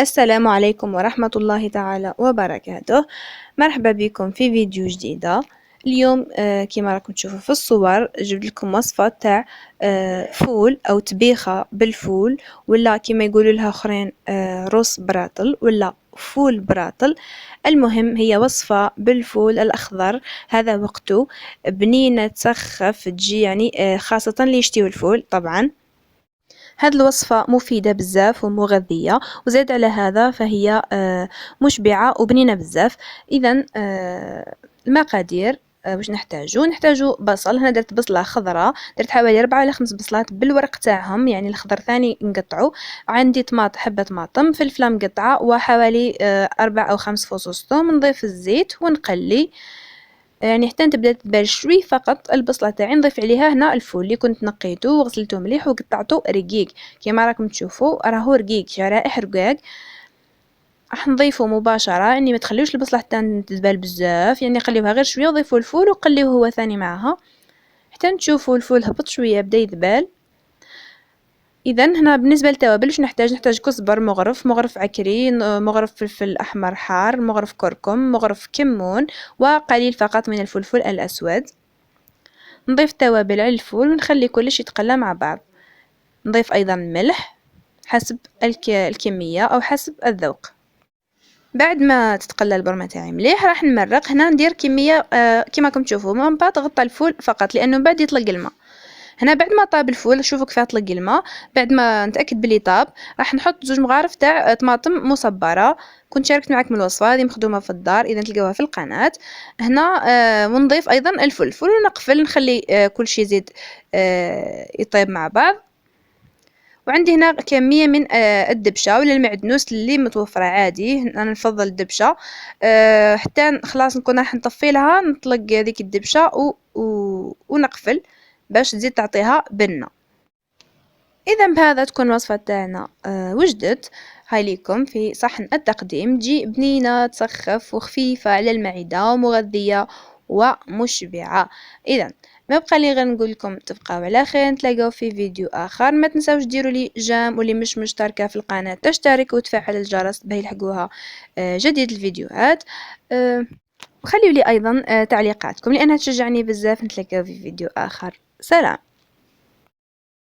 السلام عليكم ورحمة الله تعالى وبركاته. مرحبا بكم في فيديو جديدة. اليوم كما راكم تشوفوا في الصور جبت لكم وصفة تاع فول أو طبيخة بالفول، ولا كما يقولوا لها آخرين رز براطل ولا فول براطل. المهم هي وصفة بالفول الأخضر، هذا وقته بنينة تسخف تجي يعني خاصة اللي يشتيوا الفول طبعا. هاد الوصفة مفيدة بزاف ومغذية، وزاد على هذا فهي مشبعة وبنينة بزاف. إذا المقادير واش نحتاجو بصل. هنا درت بصلة خضراء، درت حوالي 4 إلى 5 بصلات بالورق تاعهم، يعني الخضر ثاني نقطعو. عندي حبة طماطم، فلفلة مقطعة، وحوالي 4 أو 5 فصوص ثوم. نضيف الزيت ونقلي يعني حتى تبدا تبان شوي فقط البصله تاعي. نضيف عليها هنا الفول اللي كنت نقيته وغسلته مليح وقطعته رقيق كما راكم تشوفوا، راهو رقيق شرائح رقاق. راح نضيفه مباشره، يعني ما تخليوش البصله حتى تذبل بزاف، يعني خليوها غير شويه وضيفوا الفول وقليوه هو ثاني معها حتى تشوفوا الفول هبط شويه بدا يذبل. اذا هنا بالنسبه للتوابل واش نحتاج كزبر مغرف عكري، مغرف فلفل احمر حار، مغرف كركم، مغرف كمون، وقليل فقط من الفلفل الاسود. نضيف التوابل على الفول ونخلي كلش يتقلى مع بعض. نضيف ايضا ملح حسب الكميه او حسب الذوق. بعد ما تتقلى البرمه تاعي مليح راح نمرق. هنا ندير كميه كما راكم تشوفوا، من بعد تغطى الفول فقط لانه بعد يطلق الماء. هنا بعد ما طاب الفول شوفوا كيف طلق الماء، بعد ما نتاكد بلي طاب راح نحط 2 مغارف تاع طماطم مصبره. كنت شاركت معكم الوصفه هذه مخدومه في الدار، اذا تلقاوها في القناه هنا. ونضيف ايضا الفلفل ونقفل، نخلي كل شيء يزيد يطيب مع بعض. وعندي هنا كميه من الدبشه ولا المعدنوس اللي متوفره عادي، انا نفضل الدبشه حتى خلاص نكون راح نطفي لها، نطلق هذيك الدبشه ونقفل باش تزيد تعطيها بنه. اذا بهذا تكون الوصفه تاعنا وجدت. هاي ليكم في صحن التقديم، تجي بنينه تسخف وخفيفه على المعده ومغذيه ومشبعه. اذا ما بقى لي غير نقول لكم تبقاو على خير، نتلاقاو في فيديو اخر. ما تنساوش ديروا لي جام، واللي مش مشتركه في القناه تشترك وتفعل الجرس باه يلحقوها جديد الفيديوهات. وخليوا لي ايضا تعليقاتكم لانها تشجعني بزاف. نتلاقاو في فيديو اخر. سلام.